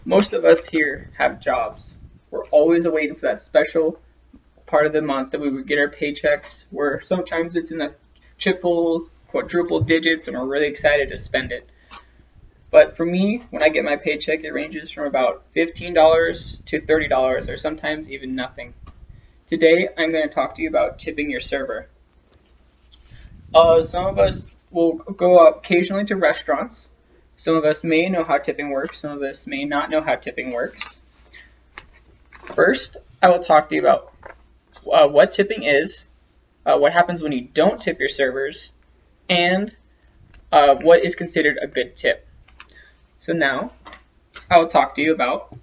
Most of us here have jobs. We're always waiting for that special part of the month that we would get our paychecks, where sometimes it's in the triple, quadruple digits, and we're really excited to spend it. But for me, when I get my paycheck, it ranges from about $15 to $30, or sometimes even nothing. Today, I'm going to talk to you about tipping your server. Some of us will go occasionally to restaurants. Some of us may know how tipping works. Some of us may not know how tipping works. First, I will talk to you about what tipping is, what happens when you don't tip your servers, and what is considered a good tip. So now, I will talk to you about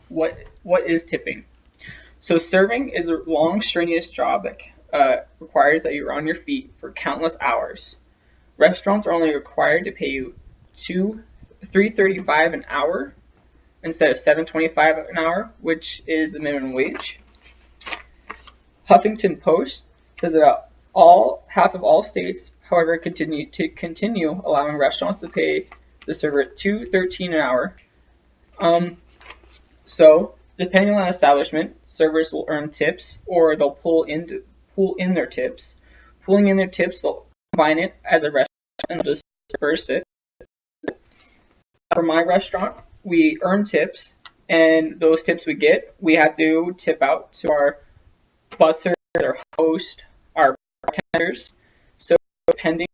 what is tipping. So serving is a long, strenuous job that requires that you're on your feet for countless hours. Restaurants are only required to pay you $3.35 an hour instead of $7.25 an hour, which is the minimum wage. Huffington Post says about half of all states, however, continue allowing restaurants to pay the server $2.13 an hour. So depending on the establishment, servers will earn tips, or they'll pull in their tips. Pulling in their tips, they'll combine it as a restaurant and just disperse it. For my restaurant, we earn tips, and those tips we have to tip out to our bussers, our host, our bartenders. So depending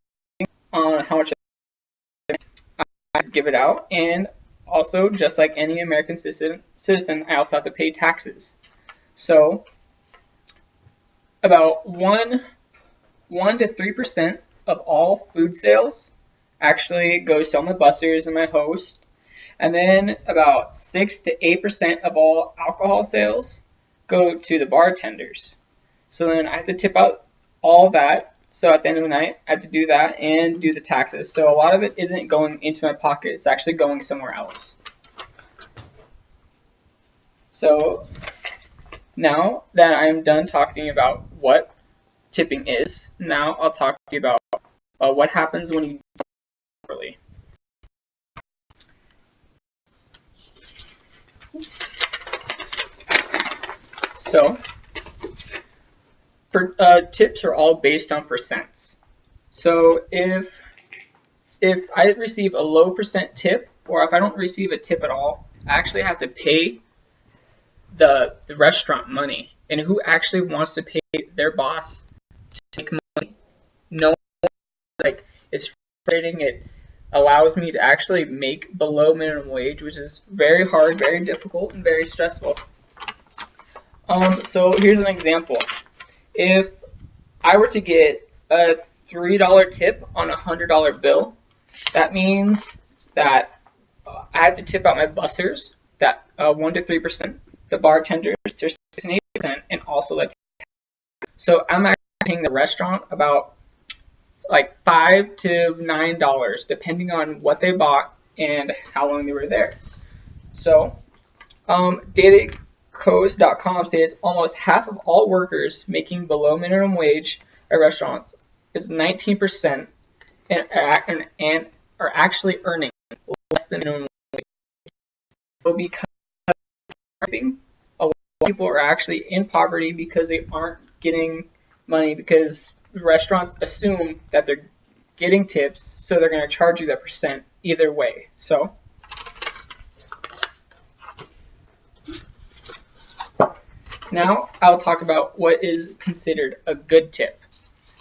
on how much I give it out, and also just like any American citizen, I also have to pay taxes. So about 1 to 3% of all food sales actually goes to all my bussers and my host, and then about 6 to 8% of all alcohol sales go to the bartenders. So then I have to tip out all that. So at the end of the night, I have to do that and do the taxes. So a lot of it isn't going into my pocket. It's actually going somewhere else. So now that I'm done talking about what tipping is, now I'll talk to you about what happens when you do it properly. So tips are all based on percents. So if I receive a low percent tip, or if I don't receive a tip at all, I actually have to pay the restaurant money. And who actually wants to pay their boss to take money? No, like, it's frustrating. It allows me to actually make below minimum wage, which is very hard, very difficult, and very stressful. So here's an example. If I were to get a $3 tip on a $100 bill, that means that I have to tip out my bussers, that 1 to 3%, the bartenders to 6 and 8%, and also the tax. So I'm actually paying the restaurant about like $5 to $9, depending on what they bought and how long they were there. So dailycoast.com states almost half of all workers making below minimum wage at restaurants is 19% and are actually earning less than minimum wage. So because a lot of people are actually in poverty because they aren't getting money, because restaurants assume that they're getting tips, so they're going to charge you that percent either way. So now I'll talk about what is considered a good tip.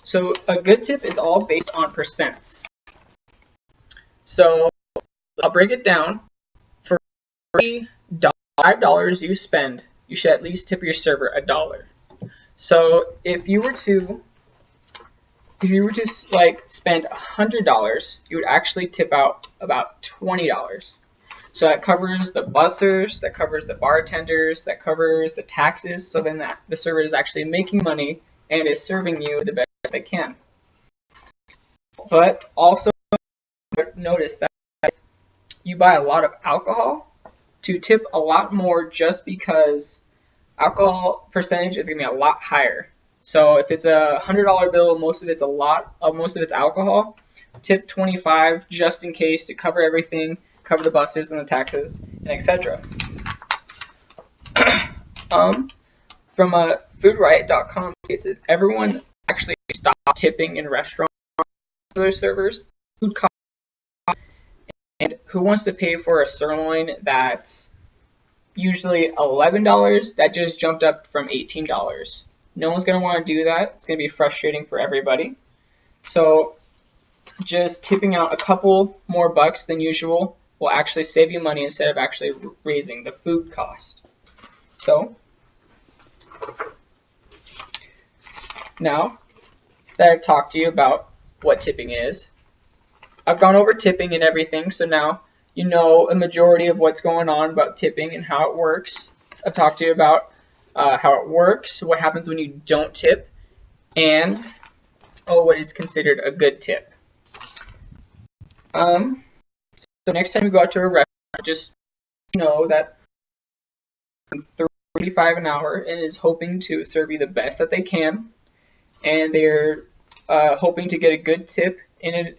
So a good tip is all based on percents. So I'll break it down. For every $5 you spend, you should at least tip your server $1. So if you were to like spend $100, you would actually tip out about $20. So that covers the bussers, that covers the bartenders, that covers the taxes. So then the server is actually making money and is serving you the best they can. But also notice that if you buy a lot of alcohol, to tip a lot more, just because alcohol percentage is going to be a lot higher. So if it's a $100 bill, most of it's alcohol. Tip $25 just in case to cover everything, cover the buses and the taxes, and etc. From foodriot.com states that everyone actually stopped tipping in restaurants to their servers. Food costs, and who wants to pay for a sirloin that's usually $11 that just jumped up from $18? No one's going to want to do that. It's going to be frustrating for everybody. So just tipping out a couple more bucks than usual will actually save you money instead of actually raising the food cost. So now that I've talked to you about what tipping is, I've gone over tipping and everything, so now you know a majority of what's going on about tipping and how it works. I've talked to you about how it works, what happens when you don't tip, and what is considered a good tip. So next time you go out to a restaurant, just know that $35 an hour is hoping to serve you the best that they can, and they're hoping to get a good tip in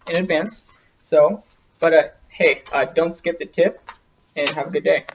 advance. So, but hey, don't skip the tip, and have a good day.